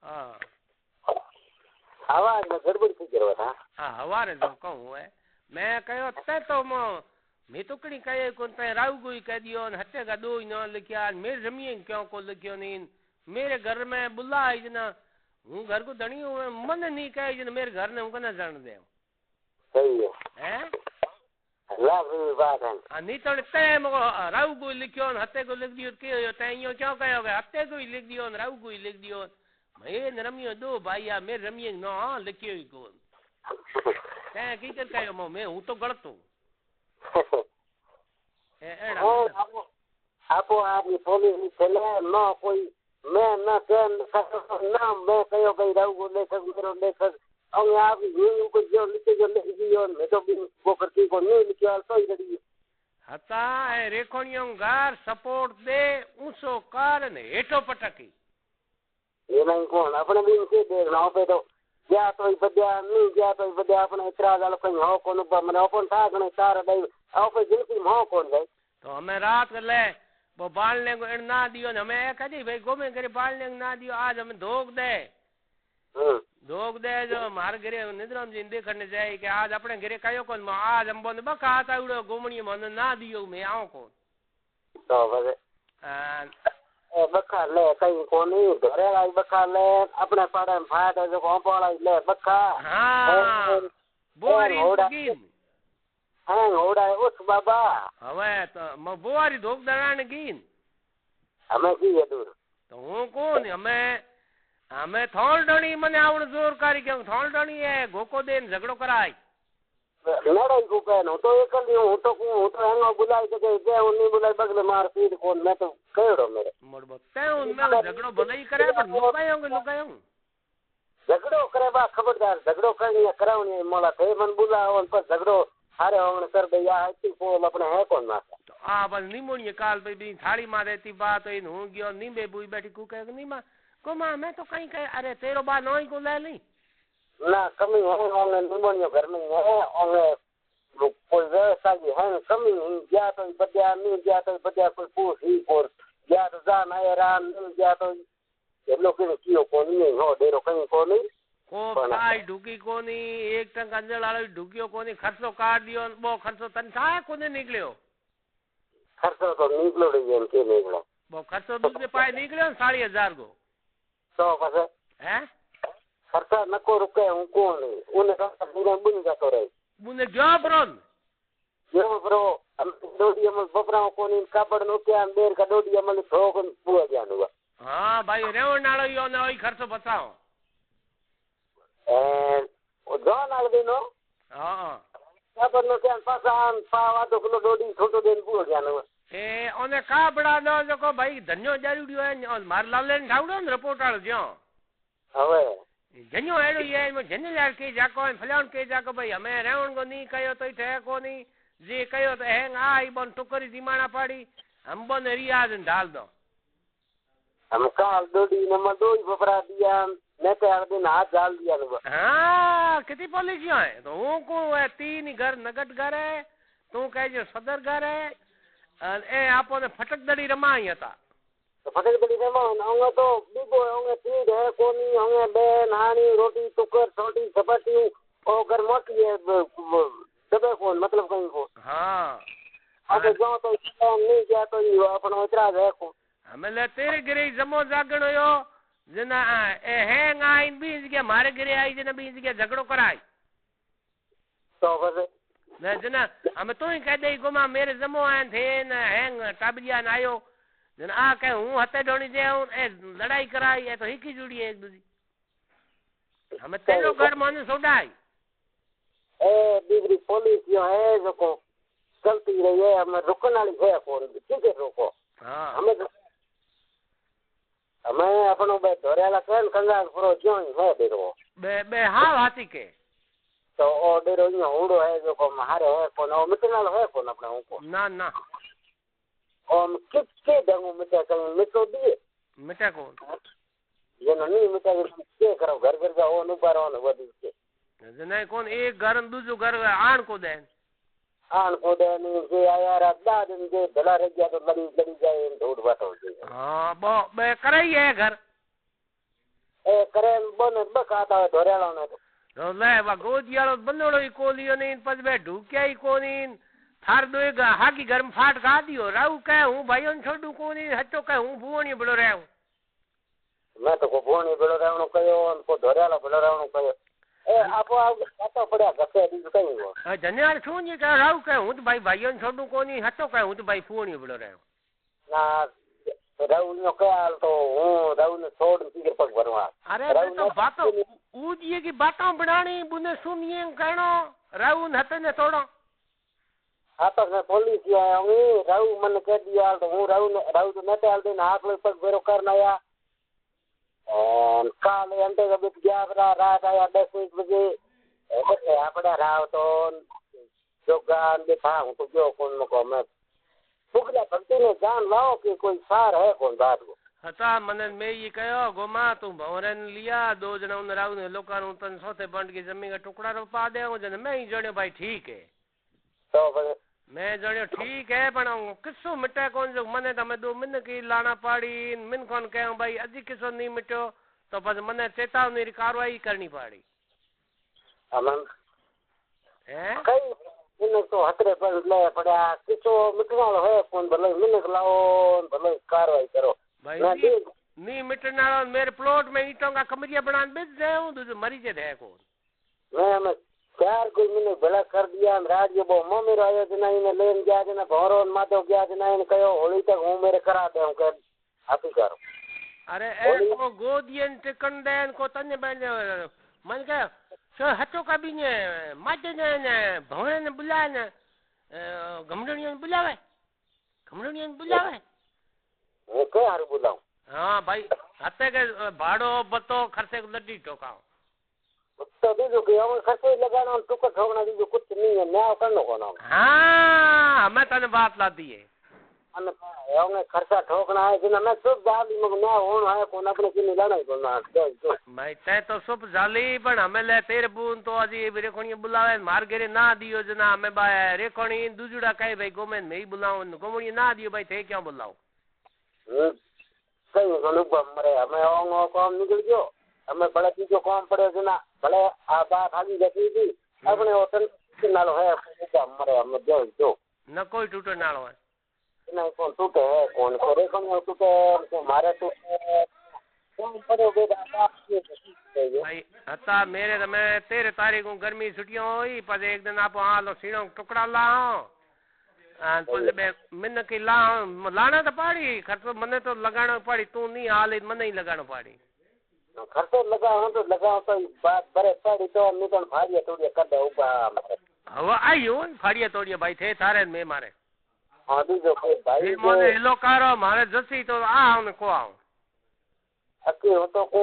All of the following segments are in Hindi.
हाँ आवाज में गड़बड़ थी करो था हाँ हवारे जो कहूँ है मैं कहो ते तो मैं तो कड़ी कहे कौन ते राव कोई कह दियो न हत्ते का दो ही न लिखिया मेरे जमीन क्यों को लिखियो नहीं मेरे घर में बुला आई जना हूँ घर को धनी हूँ मन नहीं कहे जना मेरे घर ने उनको न जान दे सही है हैं लाभ बात है नहीं तो ते मको राव कोई लिखियो न हत्ते को लिख दियो के ते यो क्यों कहोगे हत्ते को ही लिख दियो न राव को ही लिख दियो मैं रमियो दो भाई या मेरे रमिए न लिखियो ही कौन ते की कर कहो मैं हूँ तो गलत हूँ आपो आपकी पुलिस चले न कोई मैं न मैं कहो भाई राव लेखक मेरो लेखक और आप यूं को जो लिख दियो मैं तो भी वो करती को नहीं लिखियो तो ही रही हता ए रेखोनियों गार सपोर्ट दे ऊंचो कार ने हेठो पटकी ये नहीं कौन अपने भी उसे देख रहा पे तो या तो ही बद्या नहीं या तो ही बद्या अपने इतरा दाल कहीं हो कौन मैंने ओपन था कने तार दई आओ पे जिंदगी में हो कौन गई तो हमें रात कर ले वो बालने को ना दियो न हमें कदी भाई गोमे करे बालने को ना दियो आज हमें धोख दे जो मार घरे निद्राम जी देखने जाए कि आज अपने घरे कयो कौन आज हम बोल बका आता उड़ो गोमणी मन ना दियो मैं आओ कौन तो बस बखा ले कहीं कोनी घरे आई बखा ले अपने पाड़े में फाट जो कोंपाला ले बखा हां बोरी गीन हां होड़ा उस बाबा हवे तो म बोरी धोक दरान गीन हमें की है दूर तो हूं कौन हमें थोल डणी मने आवड़ जोर कारी के थोल डणी है गोको देन झगड़ो कराई लड़ाई को कहनो तो एक हूं तो हैंगो बुलाई के उन्नी बुलाई बगले मार पीट कौन मैं तो कहड़ो मेरे मोड़ ते उनमें झगड़ो भले ही करे पर लुकायों झगड़ो करे बा खबरदार झगड़ो करनी करावनी मोला थे मन बुला और पर झगड़ो हारे होने कर दे या इतनी को अपने है कौन माता तो आ बस निमोनी काल पे भी थाली मार देती बात इन हो गयो नींबे बुई बैठी को कहे नहीं मां को मां मैं तो कहीं कहे अरे तेरो बा नोई को ले ली ना कमी है होंगे निमोनियो घर में है होंगे कोई व्यवस्था की है कमी या तो बद्या नहीं या तो बद्या कोई पूछ ही और या तो जान आए रान या तो ये लोग ने कियो कोनी नहीं हो देरो कहीं कोनी को काई ढुकी कोनी एक टंक अंजल वाली ढुकियो कोनी खर्चो काट दियो बो खर्चो तनखा कोनी निकलियो खर्चो तो निकलो रही है के निकलो वो खर्चो दूसरे पाए निकलियो 15,500 को तो बस हैं खर्चा नको रुके हूं कौन उन्हें का पूरा बुन जा तो रही बुने जॉबरन जो ब्रो हम डोडी हम बपराओ कोनी कापड़ नो क्या देर का डोडी हम ठोक पूरा जान हुआ हां भाई रेवण नालो यो ना ओई खर्चो बचाओ ओ जो नाल देनो हां कापड़ नो क्या पासान पावा तो किलो डोडी छोटो दिन पूरा जान हुआ ए ओने कापड़ा दो जो भाई धन्यो जारीडियो है मार लाले ने ठावडो ने रिपोर्ट आलो जो हवे जन्यो एडो ये में जन्यो यार के जाको फलाण के जाको भाई हमें रेवण को नहीं कयो तो ठे कोनी जे कयो तो हेंग आई बन टोकरी दिमाना पाड़ी हम बन रियाज डाल दो हम काल डोडी नंबर 2 बपरा दिया मैं तो हर दिन हाथ डाल दिया लो हां कितनी पॉलिसियां है तो हूं को है 3 घर नगद घर है तू कहे जो सदर घर है ए आपो ने फटक दड़ी रमाई था तो फटक दड़ी रमाई होंगे तो बीबो होंगे तीन है कोनी होंगे बे नानी रोटी टुकर छोटी चपाती और घर मोटी है दबे कौन मतलब कहीं को हां अब जो तो नहीं गया तो अपना इतराज है को हमें ले तेरे घरे जमो जागणो यो जना ए हैंग आई बीज के मारे घरे आई जना बीज के झगड़ो कराई तो बस न जना हम तो ही कह दे गुमा मेरे जमो आन थे न हैंग टाबरिया न आयो जना आ कहे हूं हते डोनी दे ए लड़ाई कराई है तो हिकी जुड़ी है एक दूसरी हमें तेरो घर मन सोडाई ए डिग्री पुलिस यो है जो को चलती रही है हमें रुकने वाली है कौन ठीक है रोको हां हमें अपनो बे धोरेला कन कंगाल पूरो क्यों है देरो बे हां हाथी के तो ओ देरो यो हुड़ो है जो को मारे है कौन ओ मिटनाल है कौन अपने को ना ओ किसके दंगो मिटा कहीं मिटो दिए मिटा कौन ये नहीं मिटा के करो घर घर का ओ नु पारो न वदी के जना कौन एक घर दूसरो घर आण को दे आन को दे नहीं के आया रात दिन के भला रह गया तो लड़ी जाए ढूंढ बात हो गई हां बे कराई है घर ए करे बोने बकाता है धोरेला ने तो ले वा गोदियालो बंदोड़ो ही कोलियो नहीं पज बे ढूक्या ही कोनी थार दोएगा हाकी घर में फाट गा दियो राऊ कहे हूँ भाई उन छोड़ू कोनी हच्चो कहे हूँ भुवनी बड़ो रहा हूँ मैं तो को भुवनी बड़ो रहनो कयो उनको धोरेला बड़ो रहनो कयो ए आपो आप कातो पड़या गसे दी कहीं वो जन्यार छून ये कहे राऊ कहे हूँ तो भाई भाई उन छोड़ू कोनी हच्चो कहे हूँ तो भाई भुवनी बड़ो रहा हूँ ना राऊ नो कयाल तो हूँ राऊ ने छोड़ के पग भरवा अरे तो बातों ऊदिए की बातों बनानी बुने सुनिए कहनो राऊ न हते ने तोड़ो हाँ तो मैं पुलिस आया हूँ राऊ मन कह दिया तो हूँ राऊ तो नटे आल दिन हाथ में पग भरो करना या और काल घंटे का बीत गया रात आया 10 बजे ऐसे आपड़ा राव तो जो गान देखा हूँ तो जो कौन मको मैं फुकला भक्ति ने जान लाओ कि कोई सार है कौन बात को हता मन में ये कहो गोमा तू भवरन लिया 2 जना उन राव ने लोकानु तन सोते बंड की जमीन का टुकड़ा रोपा दे जन मैं ही जणो भाई ठीक है तो मैं जणो ठीक है पण किस्सो मिटे कौन जो मने तमे 2 मिन की लाना पाड़ी मिन कौन कहो भाई अजी किस्सो नहीं मिटो तो बस मने चेतावनी री कार्रवाई करनी पड़ी अमन हैं कई मिन तो हतरे पर ले पड़ा किस्सो मिटना है कौन भले मिन लाओ भले कार्रवाई करो भाई नहीं मिटना मेरे प्लॉट में ईंटों का कमरिया बना बेच दे हूं तो मरी जे है कौन मैं 4 कोई मैंने भला कर दिया राज ये वो मम्मी आयो जना इने लेन गया जना भौरो माधव गया जना इन कयो होली तक हूं मेरे करा दे हूं के हाथी करो अरे ए को गोदियन टिकन देन को तने बन मन के सो हतो का भी ने माटे ने भौरे ने बुलाए ने गमडणियन बुलावे वो के हारू बुलाऊं हां भाई हते के भाड़ो बतो खर्चे लड्डी टोकाओ तो दीजो के हम खर्चे लगाना टुकड़ ठोकना दीजो कुछ नहीं है न्याय करनो कोना हां मैं तने बात ला दी है अन हमने खर्चा ठोकना है जिना मैं सब जाली मग न्याय होना है कोना अपने की लाना है कोना भाई तय तो सब जाली पण हमें ले तेरे बून तो अजी रेखणी बुलावे मार गेरे ना दियो जना हमें बा रेखणी दुजुड़ा कहे भाई गोमेन में ही बुलाऊं गोमणी ना दियो भाई थे क्यों बुलाऊं कहीं को मरे हमें ओंगो काम निकल गयो हमें बड़ा चीजों काम पड़े जना भले आ बात आगे जती थी अपने होटल के नालो है मरे हम जो न कोई टूटो नालो है नहीं कौन टूटे है कौन करे कौन टूटे तो मारे टूटे कौन पड़े बेटा भाई हता मेरे तो मैं 13 तारीख को गर्मी छुट्टियां हुई पर एक दिन आप वहां लो सीणो टुकड़ा लाओ तो मिन की लाना तो पाड़ी खर्चो मने तो लगाना पड़ी तू नहीं हाल मने ही लगाना पड़ी खर्चो लगाओ तो बात बरे पड़ी तो निकल भारिया तोड़िया कर दे ऊपर हवा आयो फाड़िया तोड़िया भाई थे थारे में मारे हां दीजो कोई भाई मोने हेलो कारो मारे जसी तो आ ने को आओ अके हो तो को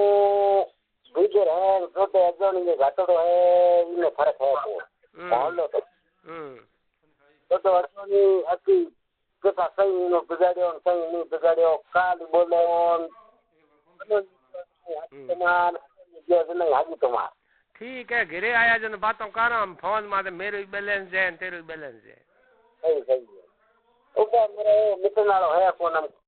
बीजर है छोटे अजोनी के घाटड़ो है इने फर्क है को मान लो तो अजोनी अकी केता सही नो बिगाड़ियो सही नहीं बिगाड़ियो काली बोले ठीक है घिरे आया जन बातों कर हम फोन मारे मेरे बैलेंस है तेरे बैलेंस है सही है ऊपर मेरे मिटन वालो है फोन हम